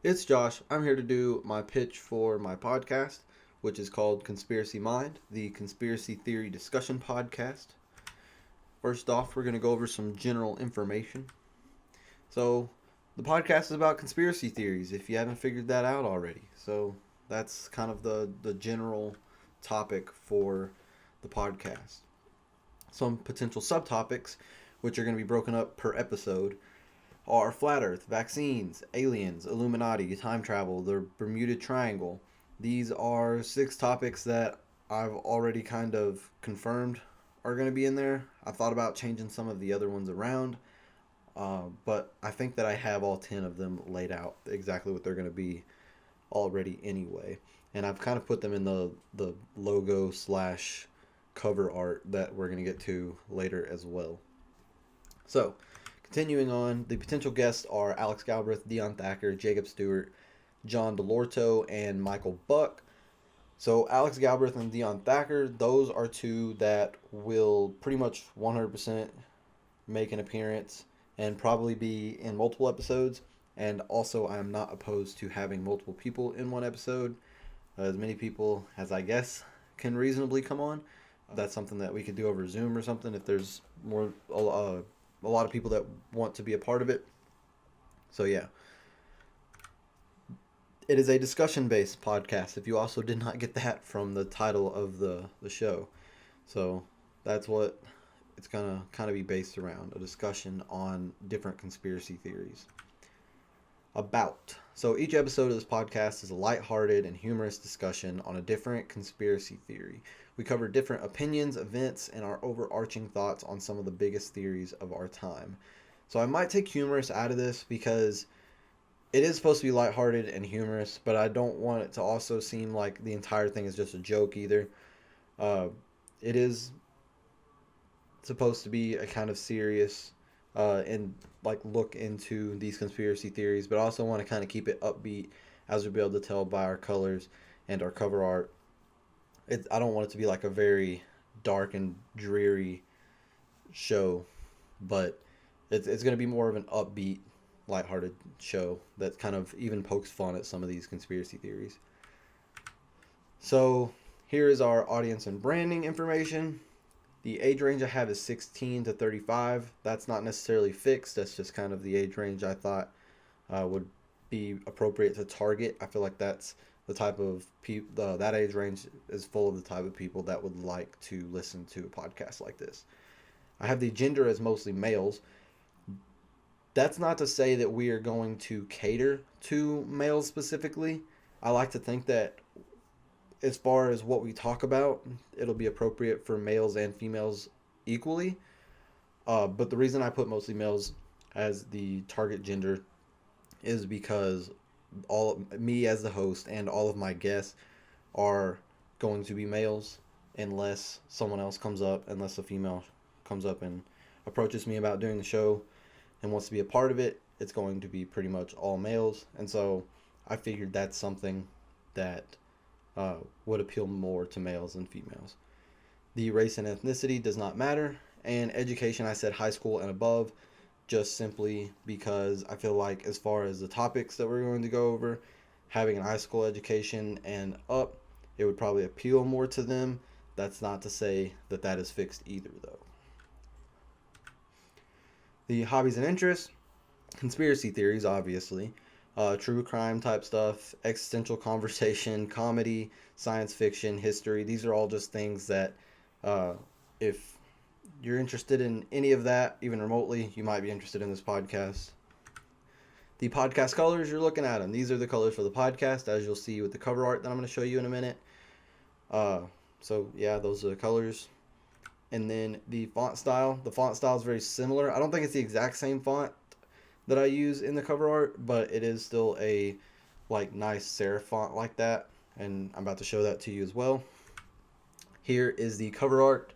It's Josh. I'm here to do my pitch for my podcast, which is called Conspiracy Mind, the conspiracy theory discussion podcast. First off, we're going to go over some general information. So, the podcast is about conspiracy theories, if you haven't figured that out already. So, that's kind of the general topic for the podcast. Some potential subtopics, which are going to be broken up per episode, are flat earth, vaccines, aliens, Illuminati, time travel, the Bermuda Triangle. These are 6 topics that I've already kind of confirmed are going to be in there. I thought about changing some of the other ones around, but I think that I have all 10 of them laid out exactly what they're going to be already anyway. And I've kind of put them in the logo slash cover art that we're going to get to later as well. So, continuing on, the potential guests are Alex Galbraith, Dion Thacker, Jacob Stewart, John DeLorto, and Michael Buck. So Alex Galbraith and Dion Thacker, those are two that will pretty much 100% make an appearance and probably be in multiple episodes. And also, I am not opposed to having multiple people in one episode. As many people as I guess can reasonably come on. That's something that we could do over Zoom or something if there's a lot of people that want to be a part of it. So yeah. It is a discussion-based podcast, if you also did not get that from the title of the show. So that's what it's going to kind of be based around, a discussion on different conspiracy theories. So each episode of this podcast is a lighthearted and humorous discussion on a different conspiracy theory. We cover different opinions, events, and our overarching thoughts on some of the biggest theories of our time. So I might take humorous out of this because it is supposed to be lighthearted and humorous, but I don't want it to also seem like the entire thing is just a joke either. It is supposed to be a kind of serious and like look into these conspiracy theories, but I also want to kind of keep it upbeat, as we'll be able to tell by our colors and our cover art. I don't want it to be like a very dark and dreary show, but it's going to be more of an upbeat, lighthearted show that kind of even pokes fun at some of these conspiracy theories. So here is our audience and branding information. The age range I have is 16 to 35. That's not necessarily fixed. That's just kind of the age range I thought would be appropriate to target. I feel like that's the type of people, that age range is full of the type of people that would like to listen to a podcast like this. I have the gender as mostly males. That's not to say that we are going to cater to males specifically. I like to think that as far as what we talk about, it'll be appropriate for males and females equally. But the reason I put mostly males as the target gender is because me as the host and all of my guests are going to be males unless unless a female comes up and approaches me about doing the show and wants to be a part of it. It's going to be pretty much all males. And so I figured that's something that would appeal more to males than females. The race and ethnicity does not matter. And education, I said high school and above, just simply because I feel like as far as the topics that we're going to go over, having an high school education and up, it would probably appeal more to them. That's not to say that that is fixed either, though. The hobbies and interests, conspiracy theories, obviously, true crime type stuff, existential conversation, comedy, science fiction, history. These are all just things that if you're interested in any of that, even remotely, you might be interested in this podcast. The podcast colors, you're looking at them. These are the colors for the podcast, as you'll see with the cover art that I'm going to show you in a minute. So yeah, those are the colors. And then the font style. The font style is very similar. I don't think it's the exact same font that I use in the cover art, but it is still a nice serif font like that. And I'm about to show that to you as well. Here is the cover art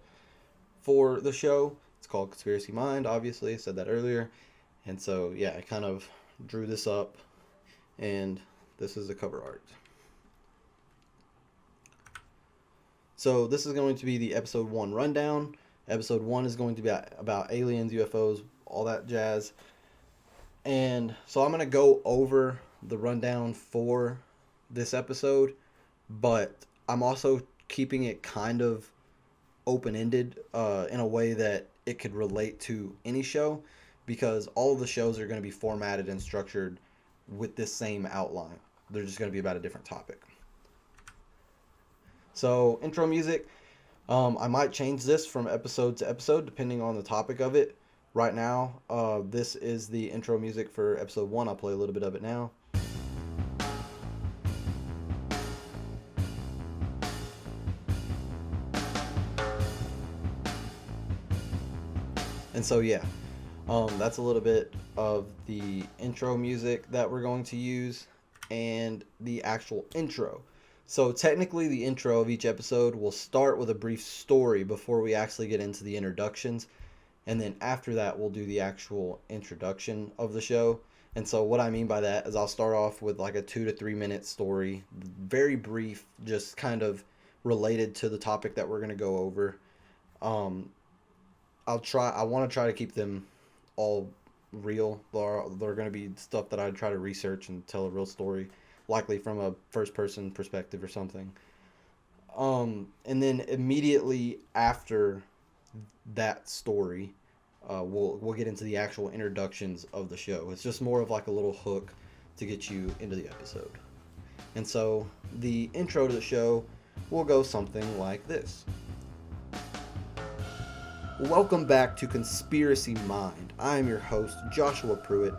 for the show. It's called Conspiracy Mind, obviously. I said that earlier. And so, yeah, I kind of drew this up, and this is the cover art. So this is going to be the episode 1 rundown. Episode 1 is going to be about aliens, UFOs, all that jazz. And so I'm going to go over the rundown for this episode, but I'm also keeping it kind of open-ended in a way that it could relate to any show, because all of the shows are going to be formatted and structured with this same outline. They're just going to be about a different topic. So, intro music, I might change this from episode to episode depending on the topic of it. Right now, this is the intro music for episode 1. I'll play a little bit of it now. And so, yeah, that's a little bit of the intro music that we're going to use and the actual intro. So technically the intro of each episode will start with a brief story before we actually get into the introductions. And then after that, we'll do the actual introduction of the show. And so what I mean by that is I'll start off with like a 2 to 3 minute story, very brief, just kind of related to the topic that we're going to go over. Um, I want to try to keep them all real. They're going to be stuff that I try to research and tell a real story, likely from a first person perspective or something. And then immediately after that story, we'll get into the actual introductions of the show. It's just more of like a little hook to get you into the episode. And so the intro to the show will go something like this. Welcome back to Conspiracy Mind. I am your host, Joshua Pruitt.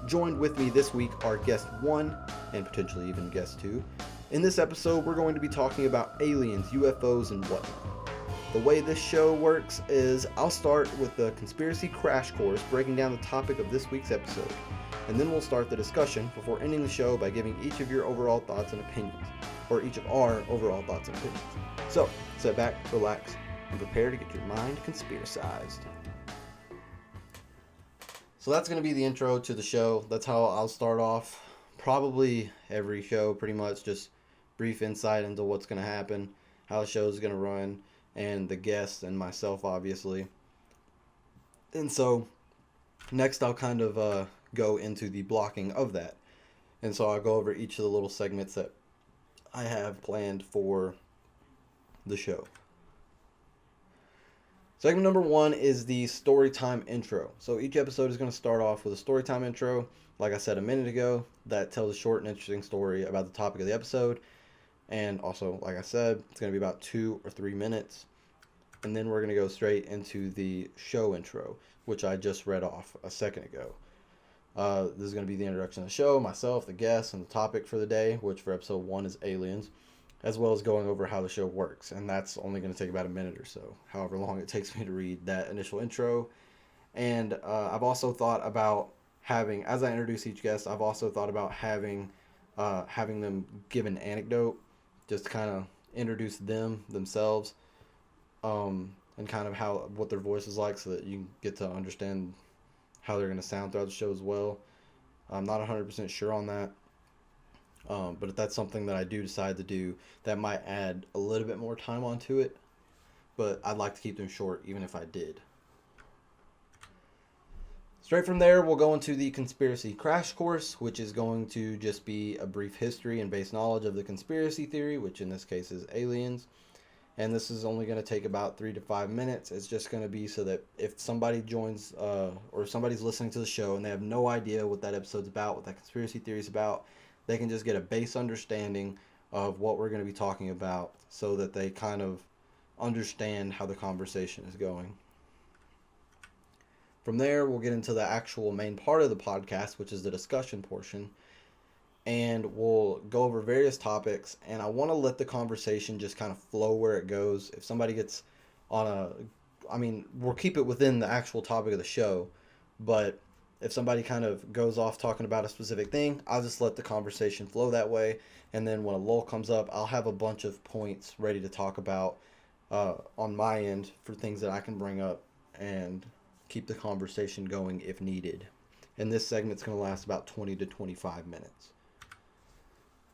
Joined with me this week are guest 1 and potentially even guest 2. In this episode, we're going to be talking about aliens, UFOs, and whatnot. The way this show works is I'll start with the conspiracy crash course, breaking down the topic of this week's episode. And then we'll start the discussion before ending the show by giving each of your overall thoughts and opinions. Or each of our overall thoughts and opinions. So, sit back, relax, and prepare to get your mind conspiracized. So that's going to be the intro to the show. That's how I'll start off probably every show, pretty much. Just brief insight into what's going to happen, how the show is going to run, and the guests and myself, obviously. And so next I'll kind of go into the blocking of that. And so I'll go over each of the little segments that I have planned for the show. Segment number 1 is the storytime intro. So each episode is going to start off with a storytime intro, like I said a minute ago, that tells a short and interesting story about the topic of the episode. And also, like I said, it's going to be about 2 or 3 minutes. And then we're going to go straight into the show intro, which I just read off a second ago. This is going to be the introduction of the show, myself, the guests, and the topic for the day, which for episode 1 is aliens, as well as going over how the show works. And that's only going to take about a minute or so, however long it takes me to read that initial intro. And I've also thought about having, as I introduce each guest, I've also thought about having them give an anecdote, just to kind of introduce themselves, and kind of what their voice is like, so that you get to understand how they're going to sound throughout the show as well. I'm not 100% sure on that. But if that's something that I do decide to do, that might add a little bit more time onto it. But I'd like to keep them short, even if I did. Straight from there, we'll go into the conspiracy crash course, which is going to just be a brief history and base knowledge of the conspiracy theory, which in this case is aliens. And this is only going to take about 3 to 5 minutes. It's just going to be so that if somebody joins or somebody's listening to the show and they have no idea what that episode's about, what that conspiracy theory is about, they can just get a base understanding of what we're going to be talking about, so that they kind of understand how the conversation is going. From there, we'll get into the actual main part of the podcast, which is the discussion portion. And we'll go over various topics, and I want to let the conversation just kind of flow where it goes. If somebody gets we'll keep it within the actual topic of the show, but if somebody kind of goes off talking about a specific thing, I'll just let the conversation flow that way. And then when a lull comes up, I'll have a bunch of points ready to talk about on my end for things that I can bring up and keep the conversation going if needed. And this segment's going to last about 20 to 25 minutes.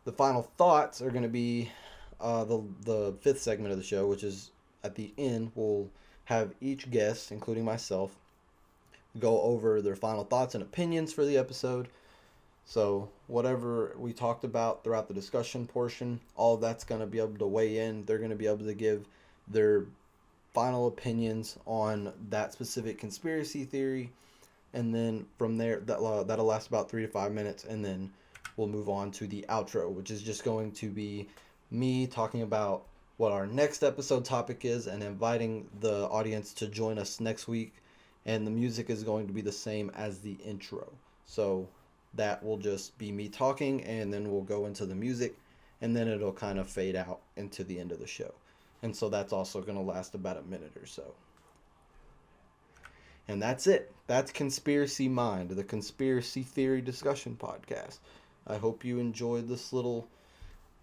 The final thoughts are going to be the 5th segment of the show, which is at the end. We'll have each guest, including myself, go over their final thoughts and opinions for the episode. So whatever we talked about throughout the discussion portion, all of that's going to be able to weigh in. They're going to be able to give their final opinions on that specific conspiracy theory, and then from there that'll last about 3 to 5 minutes, and then we'll move on to the outro, which is just going to be me talking about what our next episode topic is and inviting the audience to join us next week. And the music is going to be the same as the intro. So that will just be me talking, and then we'll go into the music, and then it'll kind of fade out into the end of the show. And so that's also going to last about a minute or so. And that's it. That's Conspiracy Mind, the conspiracy theory discussion podcast. I hope you enjoyed this little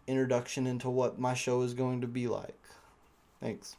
introduction into what my show is going to be like. Thanks.